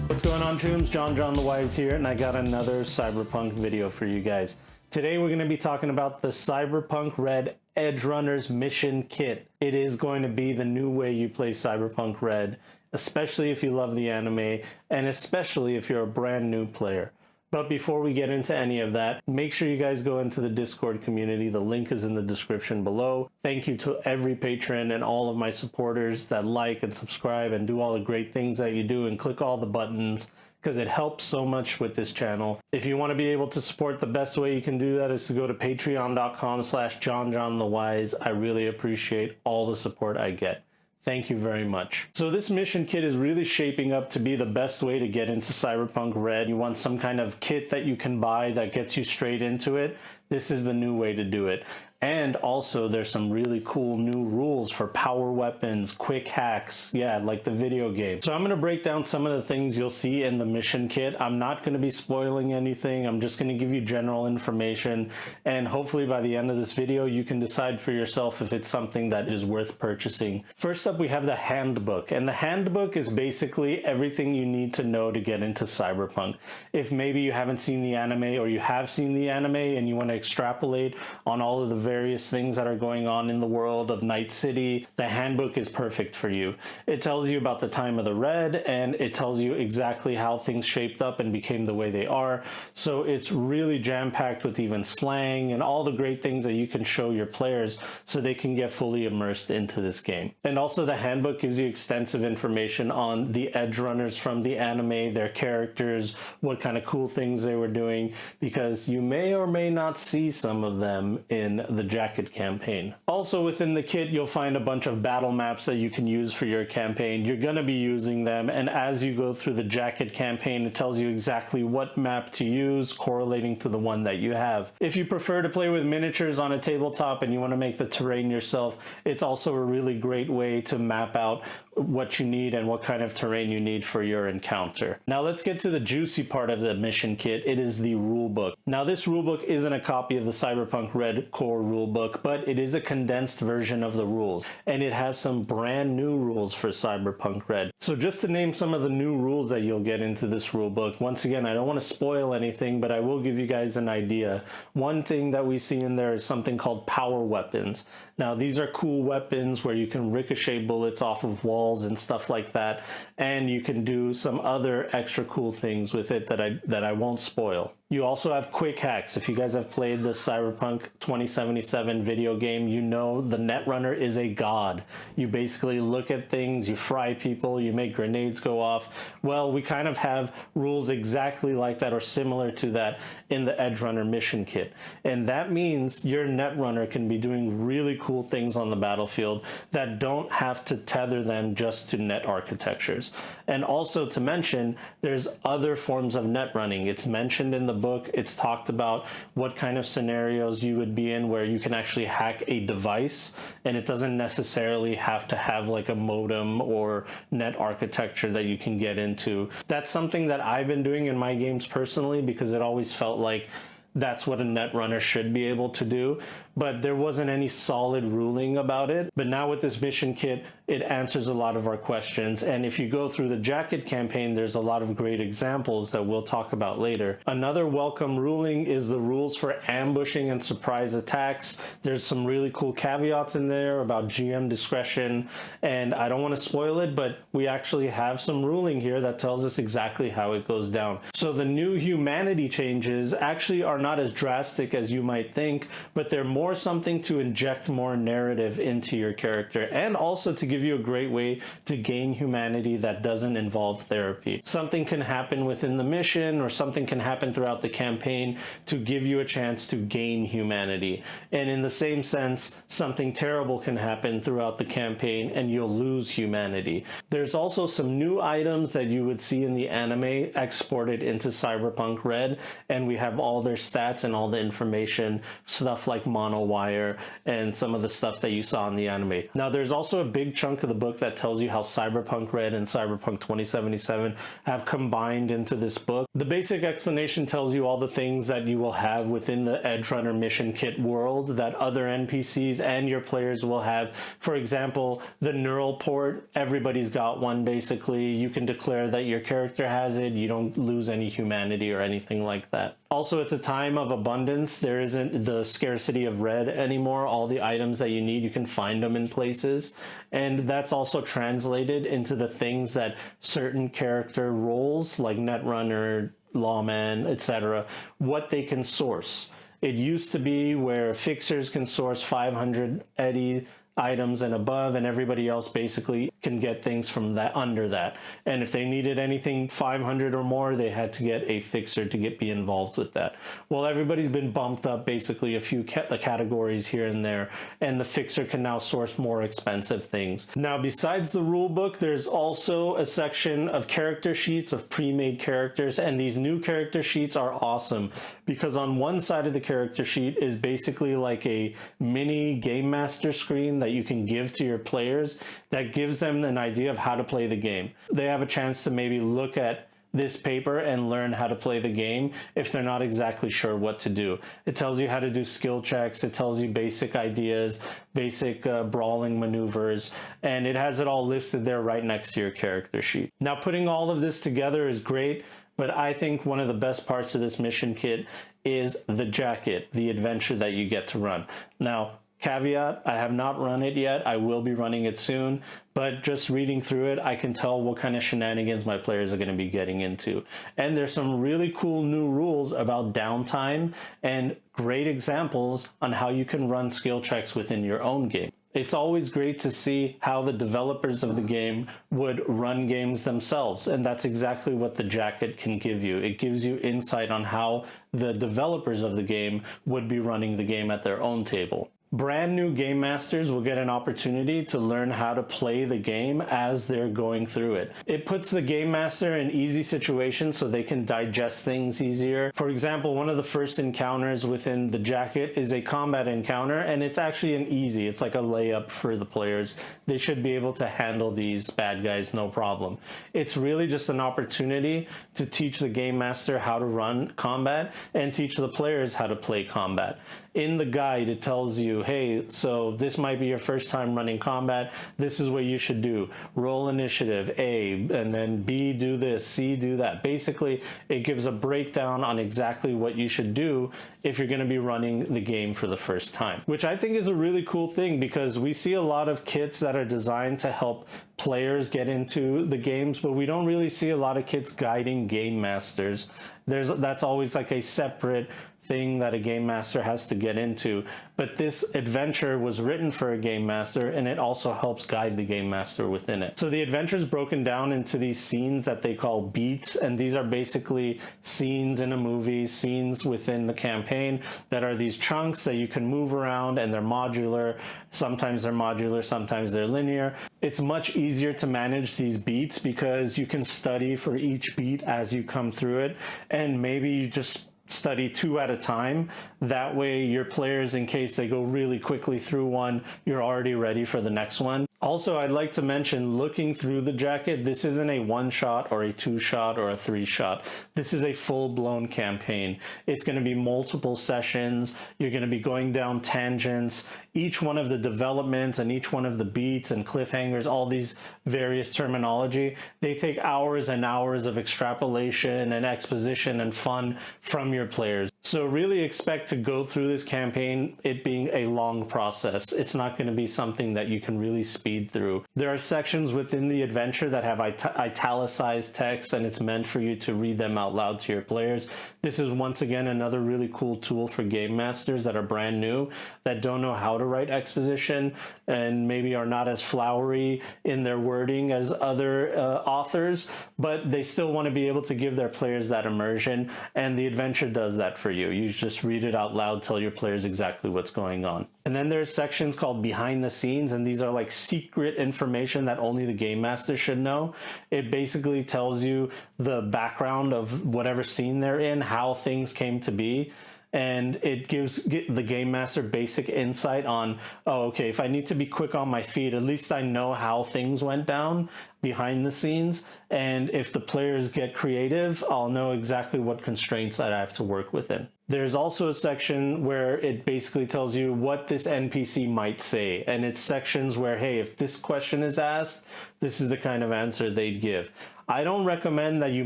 What's going on, Tombs? JonJonTheWise here, and I got another Cyberpunk video for you guys. Today we're going to be talking about the Cyberpunk Red Edgerunners Mission Kit. It is going to be the new way you play Cyberpunk Red, especially if you love the anime, and especially if you're a brand new player. But before we get into any of that, make sure you guys go into the Discord community. The link is in the description below. Thank you to every patron and all of my supporters that like and subscribe and do all the great things that you do and click all the buttons, because it helps so much with this channel. If you want to be able to support, the best way you can do that is to go to patreon.com/JonJonTheWise. I really appreciate all the support I get. Thank you very much. So this mission kit is really shaping up to be the best way to get into Cyberpunk Red. You want some kind of kit that you can buy that gets you straight into it. This is the new way to do it. And also there's some really cool new rules for power weapons, quick hacks, yeah, like the video game. So I'm going to break down some of the things you'll see in the mission kit. I'm not going to be spoiling anything. I'm just going to give you general information, and hopefully by the end of this video you can decide for yourself if it's something that is worth purchasing. First up, we have the handbook, and the handbook is basically everything you need to know to get into Cyberpunk. If maybe you haven't seen the anime, or you have seen the anime and you want to extrapolate on all of the various things that are going on in the world of Night City, the handbook is perfect for you. It tells you about the time of the Red, and it tells you exactly how things shaped up and became the way they are. So it's really jam-packed with even slang and all the great things that you can show your players so they can get fully immersed into this game. And also the handbook gives you extensive information on the Edgerunners from the anime, their characters, what kind of cool things they were doing, because you may or may not see some of them in the jacket campaign. Also within the kit, you'll find a bunch of battle maps that you can use for your campaign. You're going to be using them, and as you go through the jacket campaign, it tells you exactly what map to use correlating to the one that you have. If you prefer to play with miniatures on a tabletop and you want to make the terrain yourself, it's also a really great way to map out what you need and what kind of terrain you need for your encounter. Now let's get to the juicy part of the mission kit. It is the rulebook. Now this rulebook isn't a copy of the Cyberpunk Red core rulebook, but it is a condensed version of the rules, and it has some brand new rules for Cyberpunk Red. So just to name some of the new rules that you'll get into this rulebook, once again, I don't want to spoil anything, but I will give you guys an idea. One thing that we see in there is something called power weapons. Now these are cool weapons where you can ricochet bullets off of walls and stuff like that, and you can do some other extra cool things with it that I won't spoil. You also have quick hacks. If you guys have played the Cyberpunk 2077 video game, you know the Netrunner is a god. You basically look at things, you fry people, you make grenades go off. Well, we kind of have rules exactly like that or similar to that in the Edgerunner mission kit. And that means your Netrunner can be doing really cool things on the battlefield that don't have to tether them just to net architectures. And also to mention, there's other forms of net running. It's mentioned in the book. It's talked about what kind of scenarios you would be in where you can actually hack a device, and it doesn't necessarily have to have like a modem or net architecture that you can get into. That's something that I've been doing in my games personally, because it always felt like that's what a netrunner should be able to do, but there wasn't any solid ruling about it. But now with this mission kit, it answers a lot of our questions. And if you go through the jacket campaign, there's a lot of great examples that we'll talk about later. Another welcome ruling is the rules for ambushing and surprise attacks. There's some really cool caveats in there about GM discretion, and I don't want to spoil it, but we actually have some ruling here that tells us exactly how it goes down. So the new humanity changes actually are not as drastic as you might think, but they're more something to inject more narrative into your character, and also to give you a great way to gain humanity that doesn't involve therapy. Something can happen within the mission, or something can happen throughout the campaign to give you a chance to gain humanity. And in the same sense, something terrible can happen throughout the campaign and you'll lose humanity. There's also some new items that you would see in the anime exported into Cyberpunk Red, and we have all their stats and all the information, stuff like mono dimensional wire and some of the stuff that you saw in the anime. Now, there's also a big chunk of the book that tells you how Cyberpunk Red and Cyberpunk 2077 have combined into this book. The basic explanation tells you all the things that you will have within the Edgerunner mission kit world that other NPCs and your players will have. For example, the neural port, everybody's got one basically. You can declare that your character has it. You don't lose any humanity or anything like that. Also, it's a time of abundance. There isn't the scarcity of red anymore. All the items that you need, you can find them in places. And that's also translated into the things that certain character roles like Netrunner, Lawman, etc., what they can source. It used to be where fixers can source 500 eddy items and above, and everybody else basically can get things from that under that. And if they needed anything 500 or more, they had to get a fixer to be involved with that. Well, everybody's been bumped up basically a few categories here and there, and the fixer can now source more expensive things. Now, besides the rule book, there's also a section of character sheets of pre-made characters, and these new character sheets are awesome because on one side of the character sheet is basically like a mini game master screen that you can give to your players that gives them an idea of how to play the game. They have a chance to maybe look at this paper and learn how to play the game if they're not exactly sure what to do. It tells you how to do skill checks, it tells you basic ideas, basic brawling maneuvers, and it has it all listed there right next to your character sheet. Now, putting all of this together is great, but I think one of the best parts of this mission kit is the jacket, the adventure that you get to run. Now, caveat, I have not run it yet. I will be running it soon, but just reading through it, I can tell what kind of shenanigans my players are going to be getting into. And there's some really cool new rules about downtime and great examples on how you can run skill checks within your own game. It's always great to see how the developers of the game would run games themselves, and that's exactly what the jacket can give you. It gives you insight on how the developers of the game would be running the game at their own table. Brand new game masters will get an opportunity to learn how to play the game as they're going through it. It puts the game master in easy situations so they can digest things easier. For example, one of the first encounters within the jacket is a combat encounter, and it's actually it's like a layup for the players. They should be able to handle these bad guys no problem. It's really just an opportunity to teach the game master how to run combat and teach the players how to play combat. In the guide, it tells you, hey, so this might be your first time running combat. This is what you should do. Roll initiative, A, and then B, do this, C, do that. Basically, it gives a breakdown on exactly what you should do if you're going to be running the game for the first time, which I think is a really cool thing because we see a lot of kits that are designed to help players get into the games, but we don't really see a lot of kits guiding game masters. That's always like a separate thing that a game master has to get into, but this adventure was written for a game master, and it also helps guide the game master within it. So the adventure is broken down into these scenes that they call beats, and these are basically scenes in a movie, scenes within the campaign that are these chunks that you can move around, and they're modular. Sometimes they're modular, sometimes they're linear. It's much easier to manage these beats because you can study for each beat as you come through it, and maybe you just study 2 at a time. That way your players, in case they go really quickly through one, you're already ready for the next one. Also, I'd like to mention, looking through the jacket, this isn't a 1-shot or a 2-shot or a 3-shot. This is a full-blown campaign. It's going to be multiple sessions. You're going to be going down tangents. Each one of the developments and each one of the beats and cliffhangers, all these various terminology, they take hours and hours of extrapolation and exposition and fun from your players. So really expect to go through this campaign, it being a long process. It's not going to be something that you can really speed through. There are sections within the adventure that have italicized text, and it's meant for you to read them out loud to your players. This is once again another really cool tool for game masters that are brand new, that don't know how to write exposition, and maybe are not as flowery in their wording as other authors, but they still want to be able to give their players that immersion, and the adventure does that for you. You just read it out loud, tell your players exactly what's going on. And then there's sections called behind the scenes, and these are like secret information that only the game master should know. It basically tells you the background of whatever scene they're in, how things came to be. and it gives the game master basic insight on, oh, okay, if I need to be quick on my feet, at least I know how things went down behind the scenes. And if the players get creative, I'll know exactly what constraints that I have to work within. There's also a section where it basically tells you what this NPC might say. And it's sections where, hey, if this question is asked, this is the kind of answer they'd give. I don't recommend that you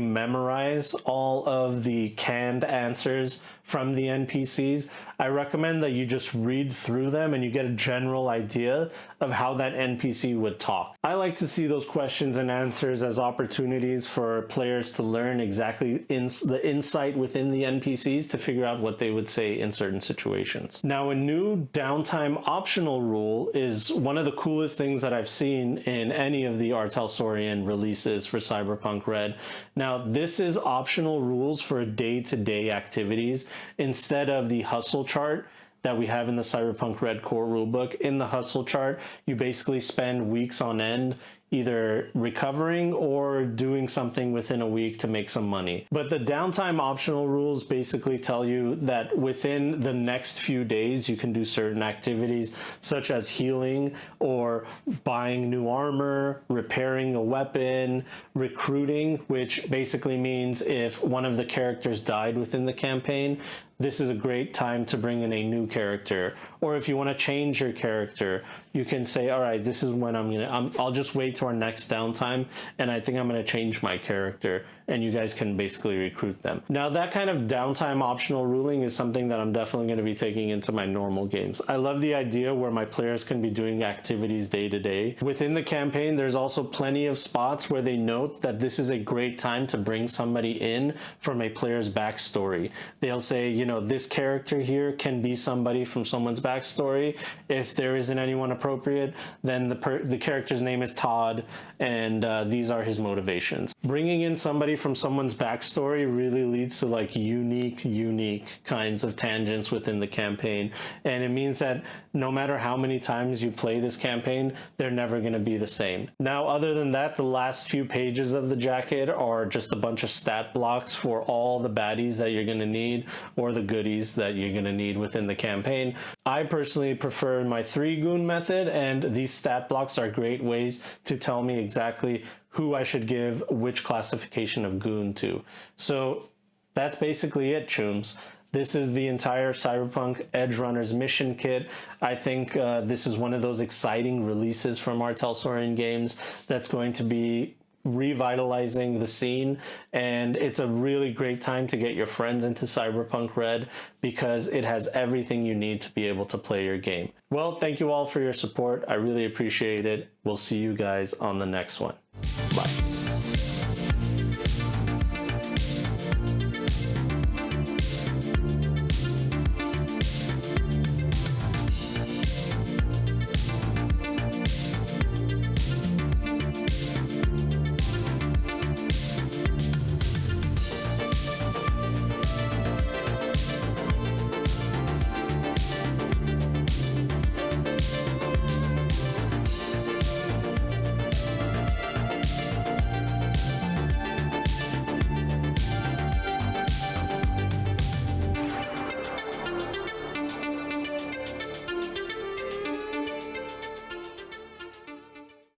memorize all of the canned answers from the NPCs. I recommend that you just read through them and you get a general idea of how that NPC would talk. I like to see those questions and answers as opportunities for players to learn exactly the insight within the NPCs to figure out what they would say in certain situations. Now, a new downtime optional rule is one of the coolest things that I've seen in any of the R. Talsorian releases for Cyberpunk Red. Now, this is optional rules for day-to-day activities instead of the hustle chart that we have in the Cyberpunk Red core rulebook. In the hustle chart, you basically spend weeks on end either recovering or doing something within a week to make some money. But the downtime optional rules basically tell you that within the next few days, you can do certain activities such as healing or buying new armor, repairing a weapon, recruiting, which basically means if one of the characters died within the campaign, this is a great time to bring in a new character. Or if you want to change your character, you can say, all right, this is when I'll just wait to our next downtime, and I think I'm going to change my character, and you guys can basically recruit them. Now, that kind of downtime optional ruling is something that I'm definitely going to be taking into my normal games. I love the idea where my players can be doing activities day to day. Within the campaign, there's also plenty of spots where they note that this is a great time to bring somebody in from a player's backstory. They'll say, you know, this character here can be somebody from someone's backstory. If there isn't anyone appropriate, then the character's name is Todd, and these are his motivations. Bringing in somebody from someone's backstory really leads to like unique kinds of tangents within the campaign, and it means that no matter how many times you play this campaign, they're never going to be the same. Now, other than that, the last few pages of the jacket are just a bunch of stat blocks for all the baddies that you're going to need or the goodies that you're going to need within the campaign. I personally prefer my 3-goon method, and these stat blocks are great ways to tell me exactly who I should give which classification of goon to. So that's basically it, chooms. This is the entire Cyberpunk Edgerunners mission kit. I think this is one of those exciting releases from R. Talsorian games that's going to be revitalizing the scene, and it's a really great time to get your friends into Cyberpunk Red because it has everything you need to be able to play your game. Well, thank you all for your support. I really appreciate it. We'll see you guys on the next one.